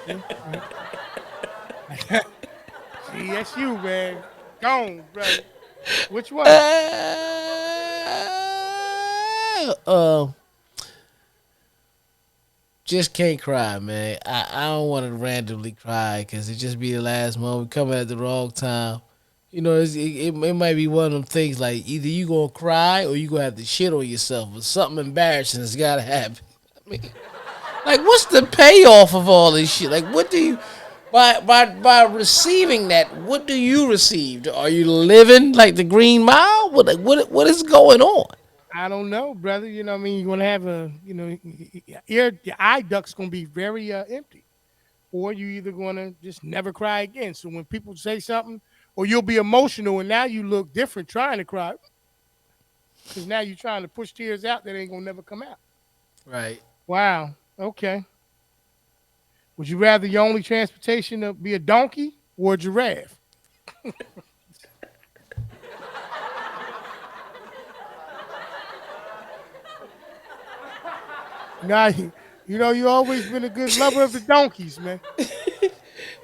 yeah, yeah. See, that's you, man. Gone, brother. Which one? Uh, just can't cry, man. I don't want to randomly cry because it just be the last moment coming at the wrong time. You know, it might be one of them things like either you gonna cry or you gonna have to shit on yourself or something embarrassing has gotta happen. I mean, like what's the payoff of all this shit? Like what do you by receiving that? What do you receive? Are you living like the Green Mile? What is going on? I don't know, brother. You know, what I mean, you're gonna have your eye duct's gonna be very empty, or you either gonna just never cry again. So when people say something, or you'll be emotional, and now you look different trying to cry because now you're trying to push tears out that ain't gonna never come out. Right. Wow. Okay. Would you rather your only transportation to be a donkey or a giraffe? Nah, you always been a good lover of the donkeys, man.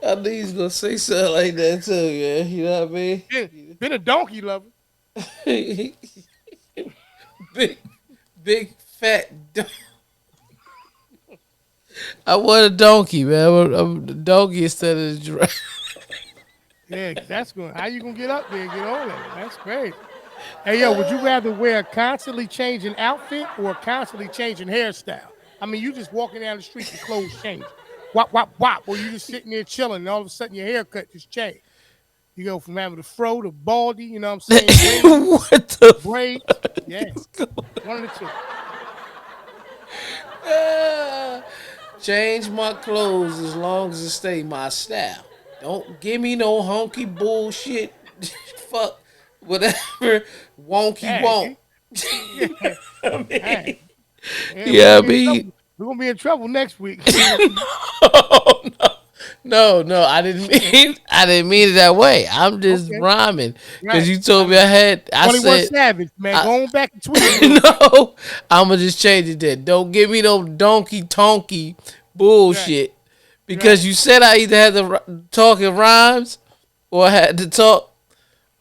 I knew he's gonna say something like that too, man. You know what I mean? Been a donkey lover. big, big fat. I want a donkey, man. I'm a donkey instead of a giraffe. Yeah, that's good. How you gonna get up there and get on there? That's great. Hey, yo, would you rather wear a constantly changing outfit or a constantly changing hairstyle? I mean, you just walking down the street, your clothes change. Wop, wop, wop. Or you just sitting there chilling, and all of a sudden your haircut just changed. You go from having a fro to baldy, you know what I'm saying? Wavy, What the braids. fuck Yeah, is going one of the two. on? Change my clothes as long as it stay my style. Don't give me no honky bullshit. Fuck whatever wonky Dang, won't. eh? Yeah, I dang. mean, Yeah, we're yeah, gonna I be in mean, trouble. We're gonna be in trouble next week. no, I didn't mean it that way. I'm just Okay, rhyming because right. you told I me mean, I 21 said, Savage, man. I, Go on back and tweet a little bit. no, I'm gonna just change it then. Don't give me no donkey tonky Right, bullshit because right. you said I either had to talk in rhymes or I had to talk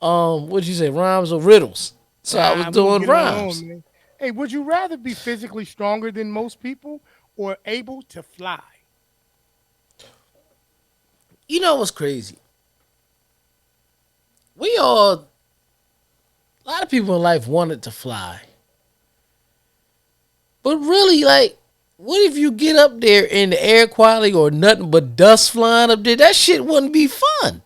what'd you say, rhymes or riddles. So I was We're gonna doing get it on, rhymes. man. Hey, would you rather be physically stronger than most people or able to fly? You know what's crazy? We all a lot of people in life wanted to fly. But really, like, what if you get up there and the air quality or nothing but dust flying up there? That shit wouldn't be fun.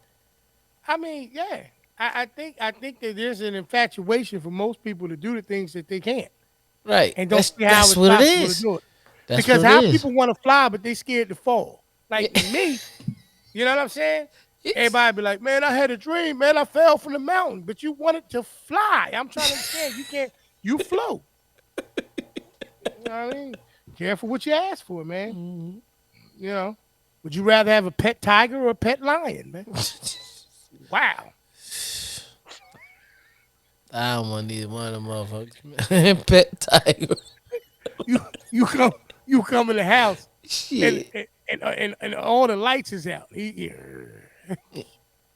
I mean, yeah. I think that there's an infatuation for most people to do the things that they can't Right. and don't That's see how that's it's what it possible to is. do it. That's Because what it how is. people want to fly, but they scared to fall. Yeah. Like me, you know what I'm saying? It's Everybody be like, man, I had a dream, man. I fell from the mountain, but you wanted to fly. I'm trying to understand. You can't, you float. You know what I mean? Careful what you ask for, man. You know, would you rather have a pet tiger or a pet lion, man? Wow. I don't want neither one of them motherfuckers. Man. Pet tiger. You you come you come in the house and Shit. and all the lights is out.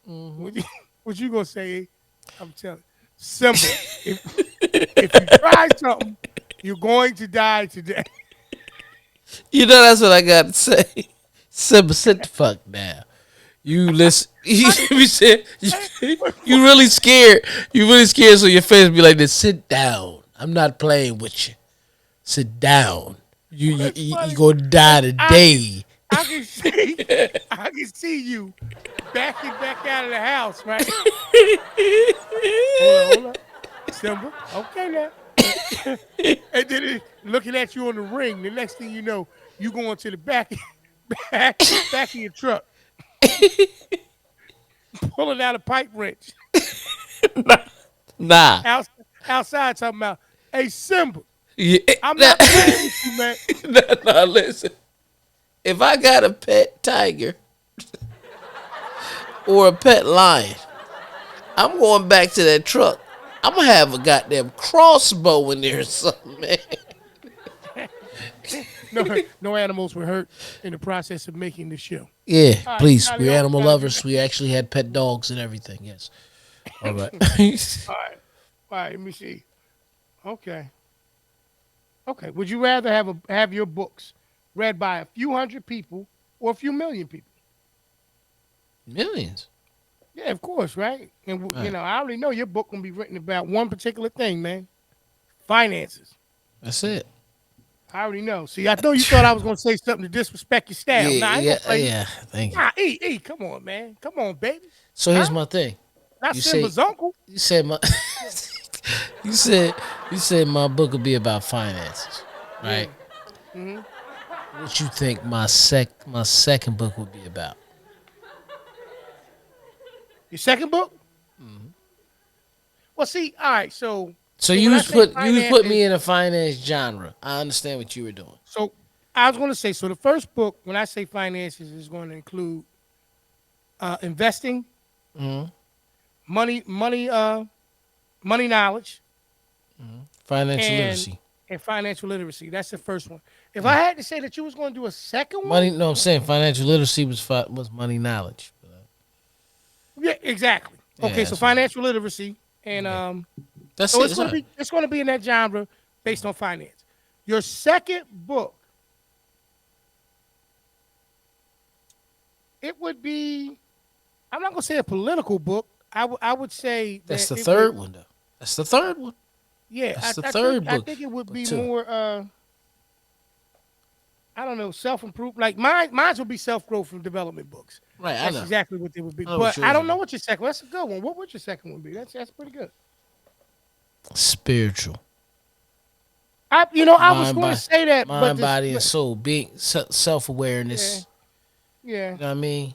What you, what you gonna say? I'm telling you. Simple. If you try something, you're going to die today. You know that's what I gotta say. Simba, sit the fuck down. You listen. You said you really scared. You really scared. So your face be like this. Sit down. I'm not playing with you. Sit down. What's You funny gonna die is today. I can see I can see you backing back out of the house, right? Hold up. Simba. Okay now. And then looking at you on the ring. The next thing you know, you going to the back, back of your truck, pulling out a pipe wrench Nah. out, outside, talking about, "Hey Simba, Yeah, I'm nah, not playing with you, man." nah, listen. If I got a pet tiger or a pet lion, I'm going back to that truck. I'm gonna have a goddamn crossbow in there or something, man. No animals were hurt in the process of making the show. Yeah, All right, please. Scotty, We're always animal gotta do lovers. We actually had pet dogs and everything. Yes. All right. that. All right, let me see. Okay. Okay. Would you rather have your books read by a few hundred people or a few million people? Millions. Yeah, of course, right? And All you right. know, I already know your book gonna be written about one particular thing, man. Finances. That's it. I already know. See, I know you thought I was gonna say something to disrespect your style. Yeah, Nah, I ain't yeah, gonna play. yeah. Thank you. Nah, come on, man. Come on, baby. So here's Huh? my thing. Not You say Simba's uncle. you said my you said you said my book would be about finances, right? Yeah. Hmm. What you think my second book would be about? Your second book? Well, see, all right. So, So when I say you was put me finances, in a finance genre. I understand what you were doing. so I was going to say, so the first book, when I say finances, is going to include investing, Mm-hmm. money, money knowledge, Financial and literacy. financial literacy. That's the first one. If Yeah. I had to say that you was going to do a second one, Money. No, I'm saying financial literacy was money knowledge. yeah, exactly. Yeah, Okay, so that's what. financial literacy, and Yeah, that's so it. It's all right. it's going to be in that genre based on finance. Your second book, it would be. I'm not going to say a political book. I would say That's that the it would. third one, though. That's the third one. Yeah, That's the third I book. think it would Book be two. more. I don't know, self improvement. Like mine would be self growth and development books. Right, I That's know. exactly what they would be. I know what But I yours don't would know be. what your second. That's a good one. What would your second one be? That's pretty good. Spiritual. I was going to say that, but mind, this. body, and soul. Being self Yeah, awareness. yeah, You know what I mean?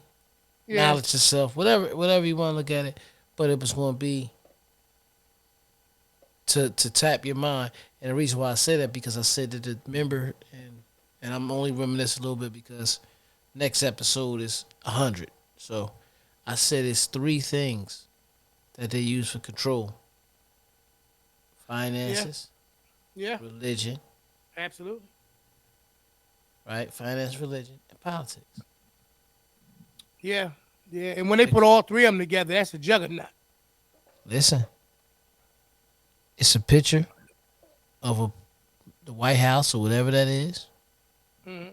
yeah, Knowledge of self. Whatever you want to look at it. But it was going to be to tap your mind. And the reason why I say that because I said that the member and I'm only reminiscing a little bit because next episode is 100. So I said it's three things that they use for control: yeah, finances, yeah. religion, Absolutely. right? Finance, religion, and politics. Yeah, yeah. And when they put all three of them together, that's a juggernaut. Listen, it's a picture of the White House or whatever that is, Hmm.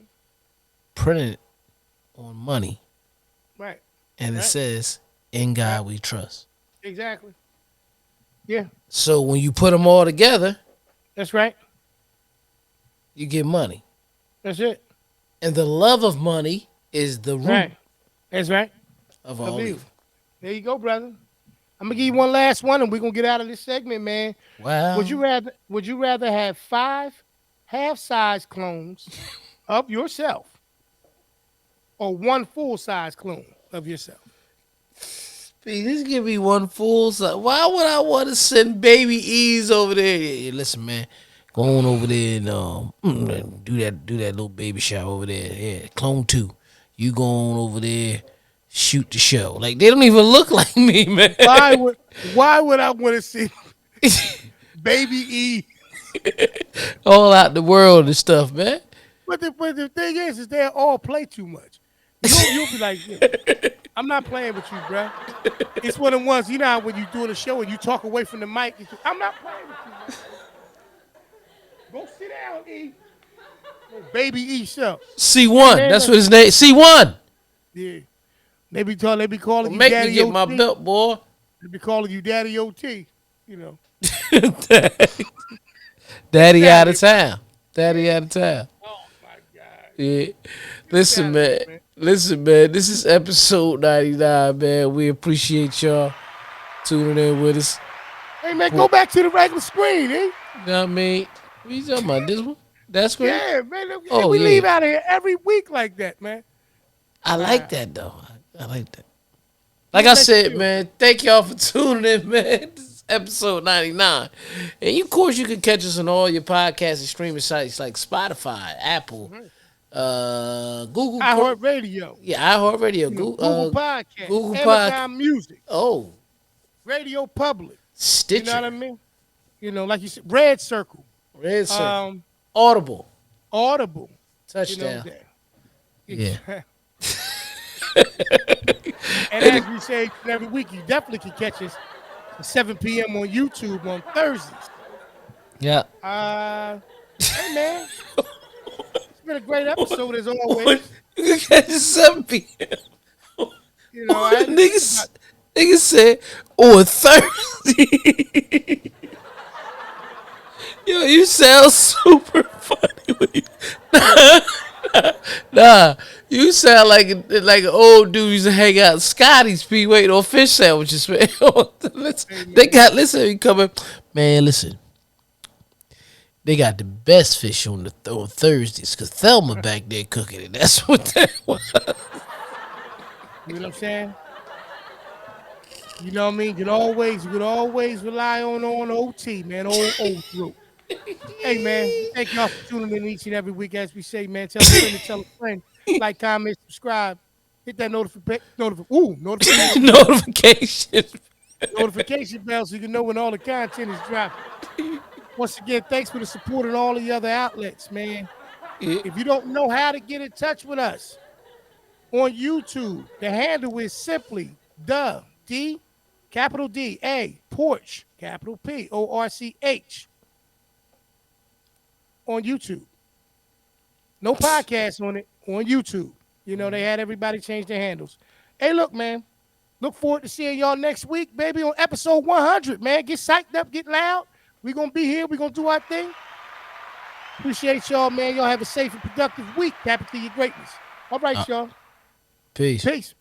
printed on money, Right. and it Right. says, "In Right. God we trust." Exactly. Yeah. So when you put them all together, That's right. you get money, That's it. and the love of money is the root Right. That's right. of Of all evil. evil. There you go, brother. I'm gonna give you one last one, and we're gonna get out of this segment, man. Wow. Would you rather have five half-size clones of yourself or one full-size clone of yourself? Hey, just give me one fool. So why would I want to send baby E's over there? Yeah, listen, man, go on over there and do that little baby shower over there. Yeah, clone two. You go on over there, shoot the show. Like they don't even look like me, man. Why would I want to see baby E? All out the world and stuff, man. But the thing is they all play too much. You'll be like, yeah, I'm not playing with you, bruh. It's one of the ones, you know how when you doing a show and you talk away from the mic. I'm not playing with you. Go sit down, E. Baby E show. C Hey one. man, That's what his name. C one. yeah. They be calling Don't you make me Daddy get my OT. belt, boy. They be calling you Daddy OT. You know, get Daddy out Saturday. of town. Yeah. Daddy out of town. Oh my God. Yeah. Get Listen, Saturday, man. man. Listen, man. This is episode 99, man. We appreciate y'all tuning in with us. Hey man, You go back to the regular screen, eh? know what I mean? What you talking about? This one? That's great? Yeah, man. Hey, Oh, we leave yeah. out of here every week like that, man. I All like right. that, though. I like that. Like What I makes you said, feel man, thank y'all for tuning in, man. This is episode 99. And of course, you can catch us on all your podcast and streaming sites like Spotify, Apple, good? Google iHeartRadio, yeah, iHeartRadio, Google Podcast, Google Podcast. Amazon Music, Oh, Radio Public. You know what I Stitcher, mean? Like you said, Red Circle, Red Circle, um, Audible, Audible. Touchdown. That. Yeah. And as we say every week, you definitely can catch us at 7 p.m. on YouTube on Thursdays. Yeah. Hey man, it's been a great episode as You always. can catch us 7 p.m. I had to think Niggas, about niggas said on Thursday. Yo, you sound super funny when you. Nah, you sound like an old dude used to hang out at Scotty's P waiting on fish sandwiches, man. Listen, you coming, man. Listen, they got the best fish on Thursdays because Thelma back there cooking it. That's what that was. you know what I'm saying? You know what I mean? You could always rely on OT, man. Old group. Hey man, thank y'all for tuning in each and every week. As we say, man, tell a friend to tell a friend. Like, comment, subscribe, hit that Notification. notification bell so you can know when all the content is dropping. Once again, thanks for the support and all the other outlets, man. Yeah. If you don't know how to get in touch with us on YouTube, the handle is simply capital D A Porch, capital Porch on YouTube. No podcast on it, on YouTube. They had everybody change their handles. Hey, look, man. Look forward to seeing y'all next week, baby, on episode 100, man. Get psyched up, get loud. We're going to be here. We're going to do our thing. Appreciate y'all, man. Y'all have a safe and productive week. Tap into your greatness. All right, y'all. Peace. Peace.